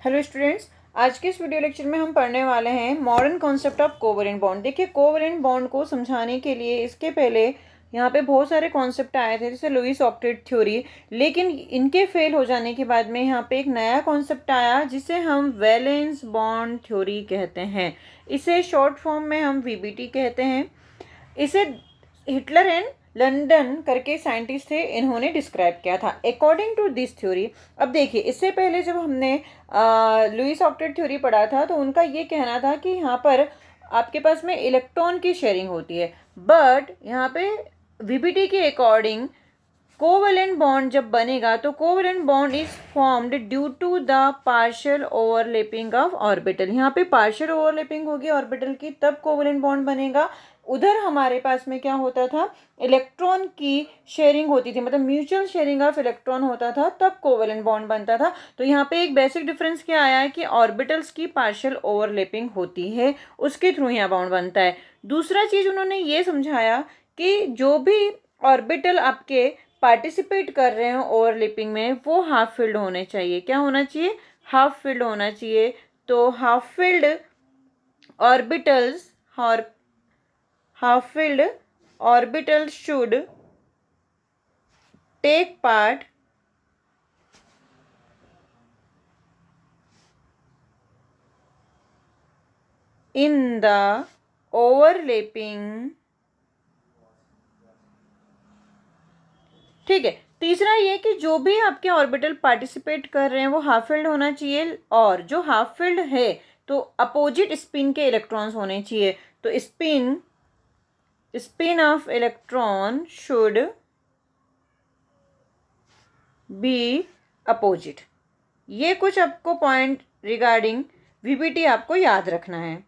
Hello students, आज के इस वीडियो लेक्चर में हम पढ़ने वाले हैं modern concept of covalent bond. देखिए, कोवेलेंट बॉन्ड को समझाने के लिए इसके पहले यहाँ पे बहुत सारे कॉन्सेप्ट आए थे, जैसे लुईस ऑक्टेट थ्योरी। लेकिन इनके फेल हो जाने के बाद में यहाँ पे एक नया कॉन्सेप्ट आया जिसे हम वैलेंस बॉन्ड थ्योरी कहते हैं। इसे शॉर्ट फॉर्म में हम वीबीटी कहते हैं। इसे हिटलर एंड लंदन करके साइंटिस्ट थे, इन्होंने डिस्क्राइब किया था अकॉर्डिंग टू दिस थ्योरी। अब देखिए, इससे पहले जब हमने लुईस ऑक्टेट थ्योरी पढ़ा था तो उनका ये कहना था कि यहाँ पर आपके पास में इलेक्ट्रॉन की शेयरिंग होती है, बट यहाँ पे वीबीटी के अकॉर्डिंग कोवेलेंट बॉन्ड जब बनेगा तो covalent bond is formed due to the partial overlapping of orbital. यहाँ पे पार्शियल ओवरलैपिंग होगी ऑर्बिटल की, तब कोवेलेंट बॉन्ड बनेगा। उधर हमारे पास में क्या होता था, इलेक्ट्रॉन की शेयरिंग होती थी, मतलब म्यूचुअल शेयरिंग ऑफ इलेक्ट्रॉन होता था, तब कोवेलेंट बॉन्ड बनता था। तो यहाँ पे एक बेसिक डिफरेंस क्या आया है कि ऑर्बिटल्स की पार्शियल ओवरलैपिंग होती है, उसके थ्रू यहाँ बॉन्ड बनता है। दूसरा चीज उन्होंने ये समझाया कि जो भी ऑर्बिटल आपके पार्टिसिपेट कर रहे हैं ओवरलैपिंग में, वो हाफ फिल्ड होने चाहिए। क्या होना चाहिए? हाफ फिल्ड होना चाहिए। तो हाफ फिल्ड ऑर्बिटल्स और half filled orbitals should take part in the overlapping। ठीक है। तीसरा ये कि जो भी आपके ऑर्बिटल पार्टिसिपेट कर रहे हैं वो हाफ फिल्ड होना चाहिए, और जो हाफ फिल्ड है तो अपोजिट स्पिन के इलेक्ट्रॉन्स होने चाहिए। तो spin off electron should be opposite. ये कुछ आपको पॉइंट रिगार्डिंग वीबीटी आपको याद रखना है।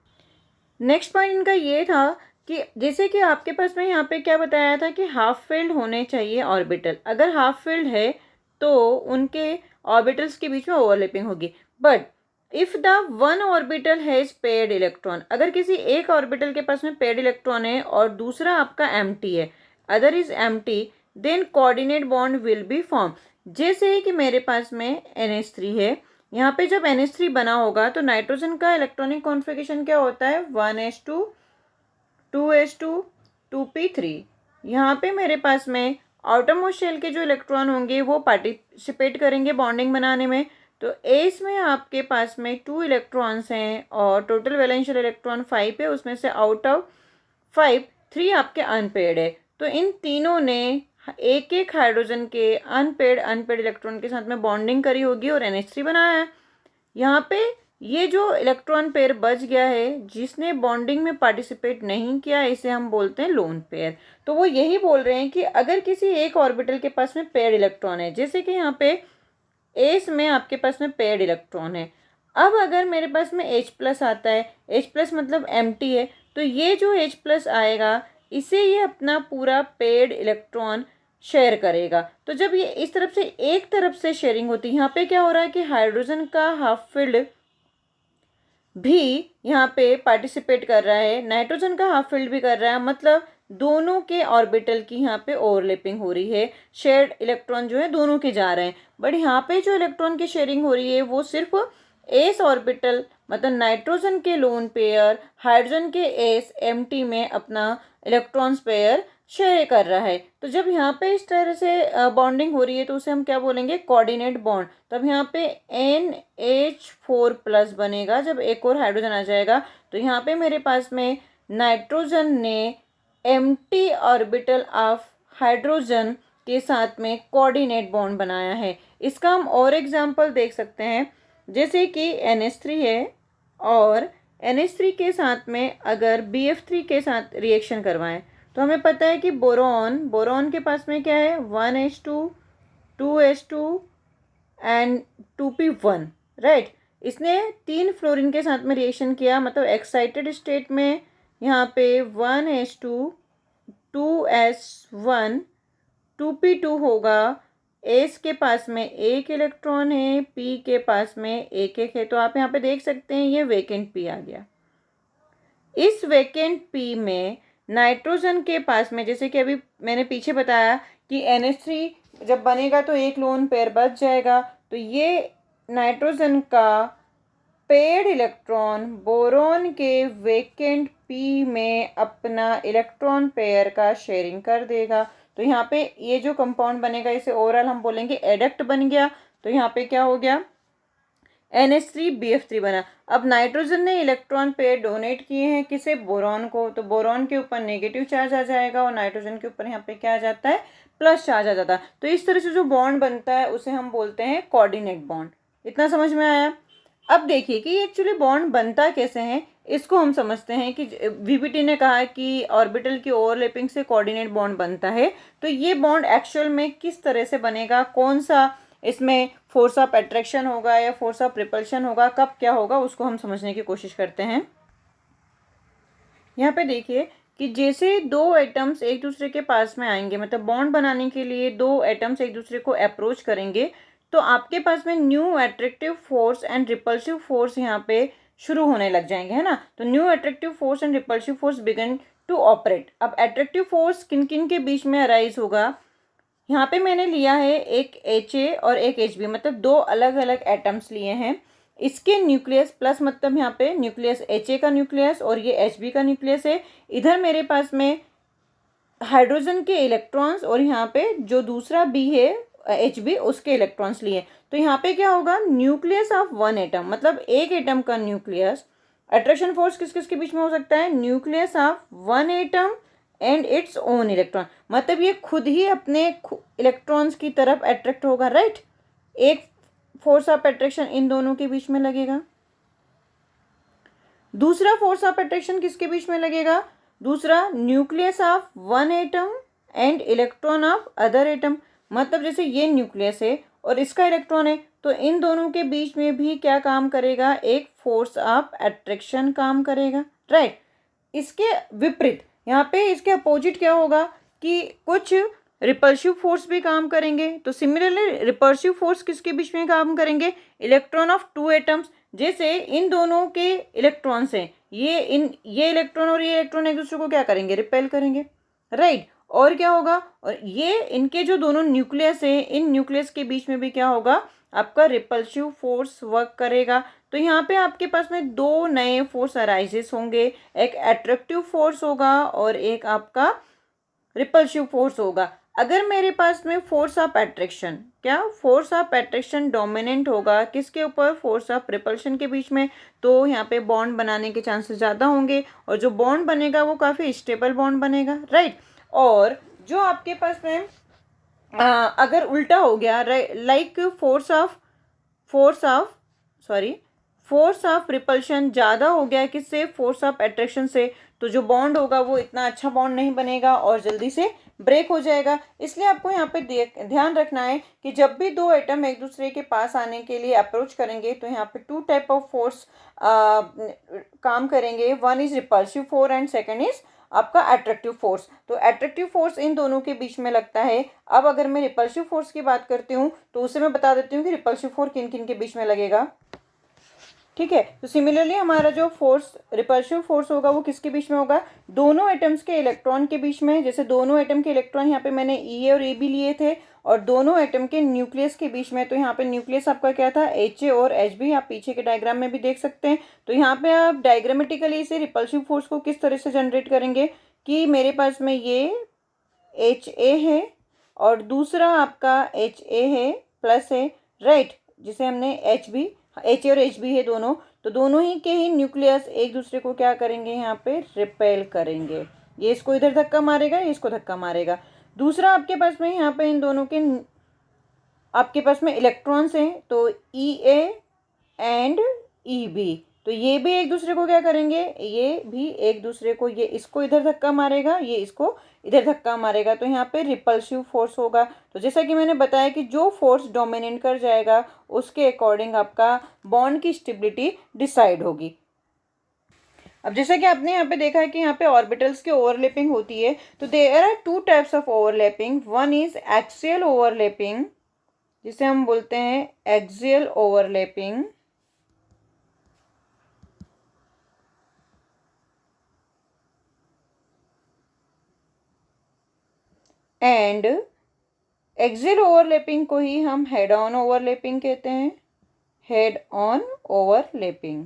नेक्स्ट पॉइंट इनका ये था कि जैसे कि आपके पास में यहाँ पे क्या बताया था कि हाफ फिल्ड होने चाहिए ऑर्बिटल। अगर हाफ फिल्ड है तो उनके ऑर्बिटल्स के बीच में ओवरलैपिंग होगी, but if the one orbital has paired electron, अगर किसी एक ऑर्बिटल के पास में पेयर्ड इलेक्ट्रॉन है और दूसरा आपका एम्प्टी है, other is empty, then coordinate bond will be form. जैसे कि मेरे पास में NH3 है, यहाँ पे जब NH3 बना होगा तो नाइट्रोजन का इलेक्ट्रॉनिक कॉन्फ़िगरेशन क्या होता है? 1s2 2s2 2p3। यहाँ पे मेरे पास में आउटरमोस्ट शेल के जो इलेक्ट्रॉन होंगे वो पार्टिसिपेट करेंगे बॉन्डिंग बनाने में। तो एस में आपके पास में 2 इलेक्ट्रॉन्स हैं और टोटल वैलेंशियल इलेक्ट्रॉन 5 है, उसमें से आउट ऑफ 5 3 आपके अनपेड है। तो इन तीनों ने एक एक हाइड्रोजन के अनपेड इलेक्ट्रॉन के साथ में बॉन्डिंग करी होगी और NH3 बनाया है। यहाँ पे ये जो इलेक्ट्रॉन पेयर बच गया है, जिसने बॉन्डिंग में पार्टिसिपेट नहीं किया, इसे हम बोलते हैं लोन पेयर। तो वो यही बोल रहे हैं कि अगर किसी एक ऑर्बिटल के पास में पेयर इलेक्ट्रॉन है, जैसे कि यहाँ पे एस में आपके पास में पेयर इलेक्ट्रॉन है, अब अगर मेरे पास में H+ आता है, H+ मतलब एम्प्टी है, तो ये जो H+ आएगा इसे ये अपना पूरा पेड इलेक्ट्रॉन शेयर करेगा। तो जब ये इस तरफ से एक तरफ से शेयरिंग होती है, यहाँ पे क्या हो रहा है कि हाइड्रोजन का हाफ फिल्ड भी यहाँ पे पार्टिसिपेट कर रहा है, नाइट्रोजन का हाफ फिल्ड भी कर रहा है, मतलब दोनों के ऑर्बिटल की यहाँ पे ओवरलैपिंग हो रही है, शेयर्ड इलेक्ट्रॉन जो है दोनों के जा रहे हैं। बट यहाँ पे जो इलेक्ट्रॉन की शेयरिंग हो रही है वो सिर्फ एस ऑर्बिटल, मतलब नाइट्रोजन के लोन पेयर हाइड्रोजन के एस एम्प्टी में अपना इलेक्ट्रॉन्स पेयर शेयर कर रहा है। तो जब यहाँ पे इस तरह से बॉन्डिंग हो रही है तो उसे हम क्या बोलेंगे? Coordinate bond. तब यहाँ पे NH4+ बनेगा जब एक और हाइड्रोजन आ जाएगा। तो यहाँ पे मेरे पास में नाइट्रोजन ने एम्प्टी ऑर्बिटल ऑफ हाइड्रोजन के साथ में कोऑर्डिनेट बॉन्ड बनाया है। इसका हम और एग्जांपल देख सकते हैं, जैसे कि NH3 है और NH3 के साथ में अगर BF3 के साथ रिएक्शन करवाएं तो हमें पता है कि बोरोन के पास में क्या है? 1s2 2s2 and 2p1, right. इसने 3 फ्लोरीन के साथ में रिएक्शन किया, मतलब एक्साइटेड स्टेट में यहाँ पे 1s2 2s1 2p2 होगा। एस के पास में एक इलेक्ट्रॉन है, पी के पास में एक है। तो आप यहाँ पे देख सकते हैं ये वेकेंट पी आ गया। इस वेकेंट पी में नाइट्रोजन के पास में, जैसे कि अभी मैंने पीछे बताया कि NH3 जब बनेगा तो एक लोन पेयर बच जाएगा, तो ये नाइट्रोजन का पेयर्ड इलेक्ट्रॉन बोरॉन के वेकेंट p में अपना इलेक्ट्रॉन पेयर का शेयरिंग कर देगा। तो यहाँ पे ये जो कंपाउंड बनेगा इसे ओवरऑल हम बोलेंगे एडक्ट बन गया। तो यहाँ पे क्या हो गया, NH3BF3 बना। अब नाइट्रोजन ने इलेक्ट्रॉन पेयर डोनेट किए हैं किसे, बोरॉन को, तो बोरॉन के ऊपर नेगेटिव चार्ज आ जाएगा और नाइट्रोजन के ऊपर यहाँ पे क्या आ जाता है, प्लस चार्ज आ जाता है। तो इस तरह से जो बॉन्ड बनता है उसे हम बोलते हैं कोऑर्डिनेट बॉन्ड। इतना समझ में आया। अब देखिए कि एक्चुअली बॉन्ड बनता कैसे है, इसको हम समझते हैं कि VBT ने कहा कि ऑर्बिटल की ओवरलैपिंग से कोऑर्डिनेट बॉन्ड बनता है। तो ये बॉन्ड एक्चुअल में किस तरह से बनेगा, कौन सा इसमें फोर्स ऑफ अट्रैक्शन होगा या फोर्स ऑफ रिपल्शन होगा, कब क्या होगा, उसको हम समझने की कोशिश करते हैं। यहाँ पे देखिए कि जैसे दो एटम्स एक दूसरे के पास में आएंगे, मतलब बॉन्ड बनाने के लिए दो एटम्स एक दूसरे को अप्रोच करेंगे, तो आपके पास में new attractive force and repulsive force यहाँ पे शुरू होने लग जाएंगे, है ना। तो new attractive force and repulsive force begin to operate. अब अट्रैक्टिव फोर्स किन किन के बीच में अराइज होगा, यहाँ पे मैंने लिया है एक HA और एक HB, मतलब दो अलग अलग एटम्स लिए हैं। इसके न्यूक्लियस प्लस, मतलब यहाँ पे न्यूक्लियस HA का न्यूक्लियस और ये HB का न्यूक्लियस है। इधर मेरे पास में हाइड्रोजन के इलेक्ट्रॉन्स और यहाँ पे जो दूसरा B है HB, उसके इलेक्ट्रॉन्स लिए। तो यहाँ पे क्या होगा, न्यूक्लियस ऑफ वन एटम, मतलब एक एटम का न्यूक्लियस। अट्रैक्शन फोर्स किस किस के बीच में हो सकता है, nucleus of one atom and its own electron, मतलब ये खुद ही अपने इलेक्ट्रॉन्स की तरफ अट्रैक्ट होगा, राइट। एक फोर्स ऑफ अट्रैक्शन इन दोनों के बीच में लगेगा। दूसरा फोर्स ऑफ अट्रैक्शन किसके बीच में लगेगा, दूसरा nucleus of one atom and electron of other atom, मतलब जैसे ये न्यूक्लियस है और इसका इलेक्ट्रॉन है, तो इन दोनों के बीच में भी क्या काम करेगा, एक फोर्स ऑफ अट्रैक्शन काम करेगा, राइट। इसके विपरीत यहाँ पे इसके अपोजिट क्या होगा कि कुछ रिपल्सिव फोर्स भी काम करेंगे। तो सिमिलरली रिपल्सिव फोर्स किसके बीच में काम करेंगे, इलेक्ट्रॉन ऑफ टू एटम्स। जैसे इन दोनों के इलेक्ट्रॉन्स हैं, ये इलेक्ट्रॉन और ये इलेक्ट्रॉन एक दूसरे को क्या करेंगे, रिपेल करेंगे, राइट। और क्या होगा, और ये इनके जो दोनों न्यूक्लियस है, इन न्यूक्लियस के बीच में भी क्या होगा, आपका रिपल्सिव फोर्स वर्क करेगा। तो यहाँ पे आपके पास में दो नए फोर्स अराइजेस होंगे, एक अट्रैक्टिव फोर्स होगा और एक आपका रिपल्सिव फोर्स होगा। अगर मेरे पास में फोर्स ऑफ अट्रैक्शन, क्या फोर्स ऑफ अट्रैक्शन डोमिनेंट होगा किसके ऊपर, फोर्स ऑफ रिपल्शन के बीच में, तो यहाँ पे बॉन्ड बनाने के चांसेस ज़्यादा होंगे और जो बॉन्ड बनेगा वो काफ़ी स्टेबल बॉन्ड बनेगा, राइट। और जो आपके पास में अगर उल्टा हो गया, लाइक फोर्स ऑफ रिपल्शन ज़्यादा हो गया किससे, फोर्स ऑफ अट्रैक्शन से, तो जो बॉन्ड होगा वो इतना अच्छा बॉन्ड नहीं बनेगा और जल्दी से ब्रेक हो जाएगा। इसलिए आपको यहाँ पे ध्यान रखना है कि जब भी दो एटम एक दूसरे के पास आने के लिए अप्रोच करेंगे तो यहाँ पे टू टाइप ऑफ फोर्स काम करेंगे, one is repulsive force and second is आपका अट्रैक्टिव फोर्स। तो अट्रैक्टिव फोर्स इन दोनों के बीच में लगता है। अब अगर मैं रिपल्सिव फोर्स की बात करती हूँ तो उसे मैं बता देती हूँ कि रिपल्सिव फोर्स किन किन के बीच में लगेगा, ठीक है। तो सिमिलरली हमारा जो फोर्स रिपल्सिव फोर्स होगा वो किसके बीच में होगा, दोनों एटम्स के इलेक्ट्रॉन के बीच में। जैसे दोनों एटम के इलेक्ट्रॉन यहाँ पे मैंने E और AB लिए थे और दोनों एटम के न्यूक्लियस के बीच में, तो यहाँ पे न्यूक्लियस आपका क्या था, HA और HB, आप पीछे के डायग्राम में भी देख सकते हैं। तो यहाँ पे आप डायग्रामेटिकली इसे रिपल्सिव फोर्स को किस तरह से जनरेट करेंगे कि मेरे पास में ये HA है और दूसरा आपका HA है प्लस है, राइट, जिसे हमने HA और HB है दोनों, तो दोनों ही के ही न्यूक्लियस एक दूसरे को क्या करेंगे, यहाँ पे रिपेल करेंगे। ये इसको इधर धक्का मारेगा, ये इसको धक्का मारेगा। दूसरा आपके पास में यहाँ पे इन दोनों के आपके पास में इलेक्ट्रॉन्स हैं, तो EA एंड EB, तो ये भी एक दूसरे को क्या करेंगे, ये भी एक दूसरे को, ये इसको इधर धक्का मारेगा, ये इसको इधर धक्का मारेगा, तो यहाँ पे रिपल्सिव फोर्स होगा। तो जैसा कि मैंने बताया कि जो फोर्स डोमिनेट कर जाएगा उसके अकॉर्डिंग आपका बॉन्ड की स्टेबिलिटी डिसाइड होगी। अब जैसा कि आपने यहाँ पे देखा है कि यहाँ पे ऑर्बिटल्स की ओवरलैपिंग होती है, तो there are two types of overlapping. One is axial overlapping, जिसे हम बोलते हैं axial overlapping, and axial overlapping को ही हम हेड ऑन ओवरलैपिंग कहते हैं, head on overlapping.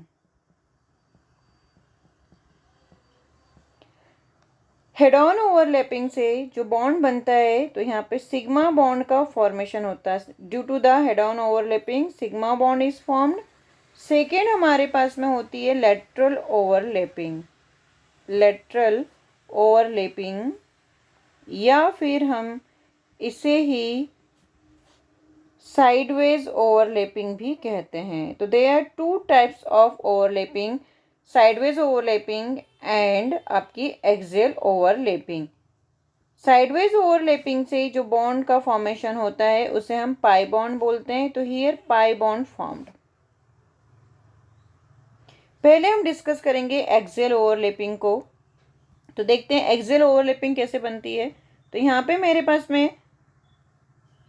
Head on overlapping से जो बॉन्ड बनता है तो यहाँ पे सिग्मा बॉन्ड का फॉर्मेशन होता है। Due to the head on overlapping sigma bond is formed. Second हमारे पास में होती है लेटरल ओवरलैपिंग। लेटरल ओवरलैपिंग या फिर हम इसे ही साइडवेज ओवरलैपिंग भी कहते हैं। तो they are two types of overlapping, sideways overlapping and आपकी एक्सियल ओवरलैपिंग। साइडवेज ओवरलैपिंग से जो बॉन्ड का फॉर्मेशन होता है उसे हम पाई बॉन्ड बोलते हैं। तो हियर पाई बॉन्ड फॉर्म्ड। पहले हम डिस्कस करेंगे एक्सियल ओवरलैपिंग को। तो देखते हैं एक्सियल ओवरलैपिंग कैसे बनती है। तो यहाँ पे मेरे पास में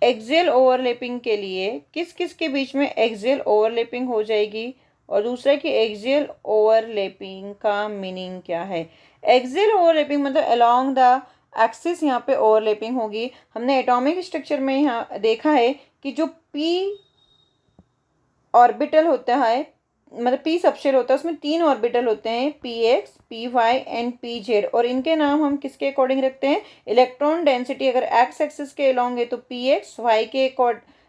एक्सियल ओवरलैपिंग के लिए किस किस के बीच में एक्सियल ओवरलैपिंग हो जाएगी और दूसरा कि एक्सियल ओवरलैपिंग का मीनिंग क्या है। एक्सियल ओवरलैपिंग मतलब अलोंग द एक्सिस यहाँ पे ओवरलैपिंग होगी। हमने एटॉमिक स्ट्रक्चर में यहाँ देखा है कि जो पी ऑर्बिटल होता है, मतलब पी सबशेल होता है, उसमें 3 ऑर्बिटल होते हैं, P X, P Y and P Z. और इनके नाम हम किसके अकॉर्डिंग रखते हैं, इलेक्ट्रॉन डेंसिटी। अगर एक्स एक्सिस के अलोंग है तो पी एक्स, वाई के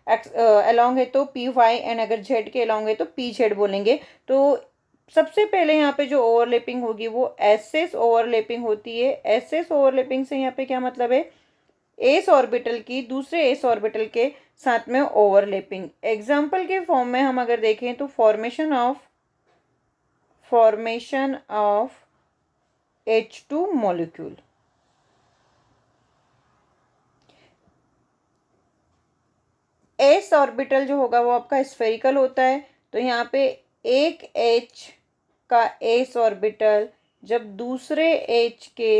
अलोंग है तो पी वाई एंड अगर जेड के अलोंग है तो पी जेड बोलेंगे। तो सबसे पहले यहाँ पे जो ओवरलैपिंग होगी वो एस ओवरलैपिंग होती है। एस ओवरलैपिंग से यहाँ पे क्या मतलब है, एस ऑर्बिटल की दूसरे एस ऑर्बिटल के साथ में ओवरलैपिंग। एग्जाम्पल के फॉर्म में हम अगर देखें तो formation of H2 molecule. S orbital जो होगा वो आपका स्फेरिकल होता है। तो यहाँ पे एक H का एस ऑर्बिटल जब दूसरे H के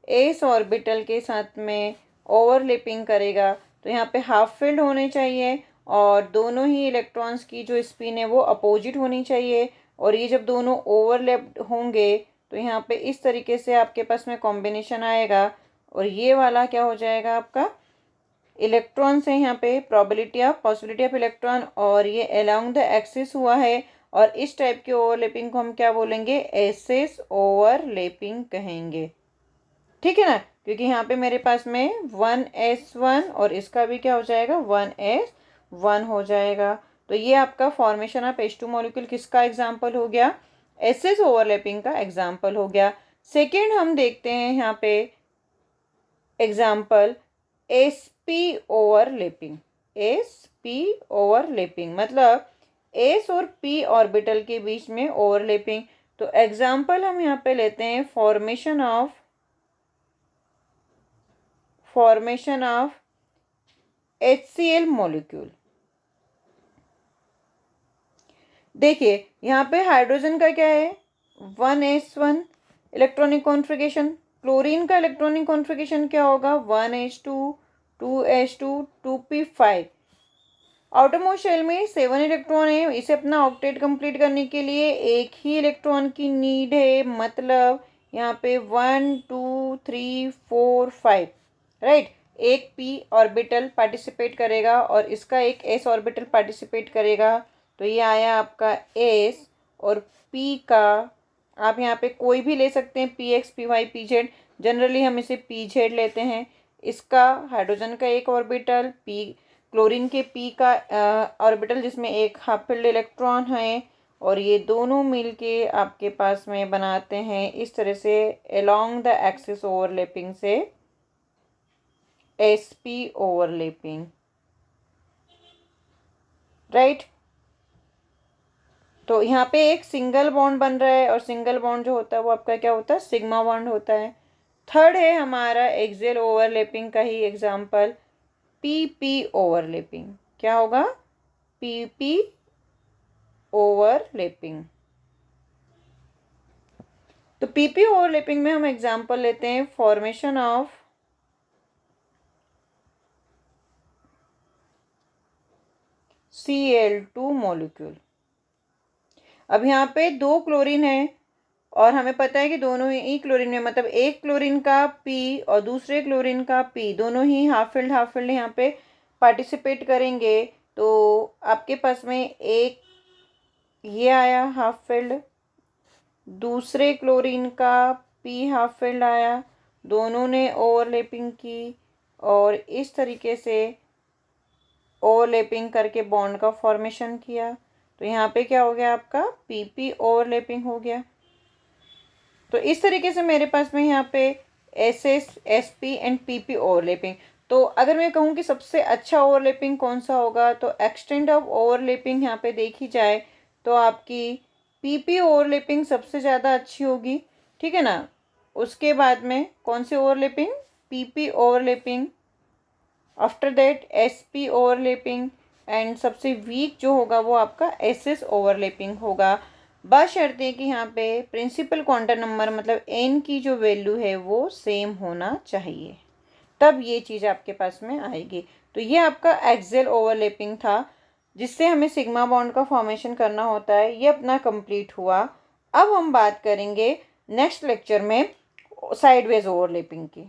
एस ऑर्बिटल के साथ में ओवरलैपिंग करेगा तो यहाँ पे हाफ फील्ड होने चाहिए और दोनों ही इलेक्ट्रॉन्स की जो स्पिन है वो अपोजिट होनी चाहिए। और ये जब दोनों ओवरलैप्ड होंगे तो यहाँ पे इस तरीके से आपके पास में कॉम्बिनेशन आएगा और ये वाला क्या हो जाएगा आपका इलेक्ट्रॉन से यहाँ पे पॉसिबिलिटी ऑफ इलेक्ट्रॉन और ये अलोंग द एक्सिस हुआ है। और इस टाइप के ओवरलैपिंग को हम क्या बोलेंगे, एसेस ओवरलैपिंग कहेंगे। ठीक है ना, क्योंकि यहाँ पे मेरे पास में 1s1 और इसका भी क्या हो जाएगा 1s1 हो जाएगा। तो ये आपका फॉर्मेशन ऑफ H2 मॉलिक्यूल किसका एग्जाम्पल हो गया, एसेस ओवरलैपिंग का एग्जाम्पल हो गया। सेकेंड हम देखते हैं यहाँ पे example sp overlapping. sp overlapping मतलब s और p ऑर्बिटल के बीच में ओवरलैपिंग। तो एग्जाम्पल हम यहाँ पे लेते हैं फॉर्मेशन ऑफ HCl मॉलिक्यूल। देखिए यहाँ पे हाइड्रोजन का क्या है 1s1 इलेक्ट्रॉनिक कॉन्फ़िगरेशन। क्लोरीन का इलेक्ट्रॉनिक कॉन्फ़िगरेशन क्या होगा 1s2 2s2 2p5। Outermost shell में 7 इलेक्ट्रॉन है। इसे अपना ऑक्टेट कंप्लीट करने के लिए एक ही इलेक्ट्रॉन की नीड है, मतलब यहाँ पे 1 2 3 4 5 राइट। एक p ऑर्बिटल पार्टिसिपेट करेगा और इसका एक s ऑर्बिटल पार्टिसिपेट करेगा। तो ये आया आपका s और p का आप यहाँ पे कोई भी ले सकते हैं, P X, P Y, P Z. Generally हम इसे पी जेड लेते हैं। इसका हाइड्रोजन का एक ऑर्बिटल, पी क्लोरीन के पी का ऑर्बिटल जिसमें एक हाफ फील्ड इलेक्ट्रॉन है और ये दोनों मिलके आपके पास में बनाते हैं इस तरह से अलोंग द एक्सिस ओवरलैपिंग से sp ओवरलैपिंग राइट। तो यहाँ पे एक सिंगल बॉन्ड बन रहा है और सिंगल बॉन्ड जो होता है वो आपका क्या होता है सिग्मा बॉन्ड होता है। थर्ड है हमारा एक्सियल ओवरलैपिंग का ही एग्जांपल pp ओवरलैपिंग। क्या होगा pp ओवरलैपिंग। तो pp ओवरलैपिंग में हम एग्जांपल लेते हैं फॉर्मेशन ऑफ Cl2 मॉलिक्यूल। अब यहाँ पे 2 क्लोरीन है और हमें पता है कि दोनों ही क्लोरीन में मतलब एक क्लोरीन का P और दूसरे क्लोरीन का P दोनों ही हाफ फील्ड यहाँ पे पार्टिसिपेट करेंगे। तो आपके पास में एक ये आया हाफ फिल्ड, दूसरे क्लोरीन का पी हाफ फिल्ड आया, दोनों ने ओवरलैपिंग की और इस तरीके से ओवरलैपिंग करके बॉन्ड का फॉर्मेशन किया। तो यहाँ पे क्या हो गया आपका पी पी ओवरलैपिंग हो गया। तो इस तरीके से मेरे पास में यहाँ पे S S S P and P P overlapping. तो अगर मैं कहूँ कि सबसे अच्छा ओवरलैपिंग कौन सा होगा, तो एक्सटेंट ऑफ ओवरलैपिंग यहाँ पे देखी जाए तो आपकी पी पी ओवरलैपिंग सबसे ज़्यादा अच्छी होगी, ठीक है ना। उसके बाद में कौन सी overlapping, P P overlapping, after that S P overlapping and सबसे वीक जो होगा वो आपका एस एस ओवरलैपिंग होगा। बशर्ते कि यहाँ पे प्रिंसिपल क्वांटम नंबर मतलब एन की जो वैल्यू है वो सेम होना चाहिए, तब ये चीज़ आपके पास में आएगी। तो ये आपका एक्सेल ओवरलैपिंग था जिससे हमें सिग्मा बॉन्ड का फॉर्मेशन करना होता है। ये अपना कंप्लीट हुआ। अब हम बात करेंगे नेक्स्ट लेक्चर में साइडवेज ओवरलैपिंग की।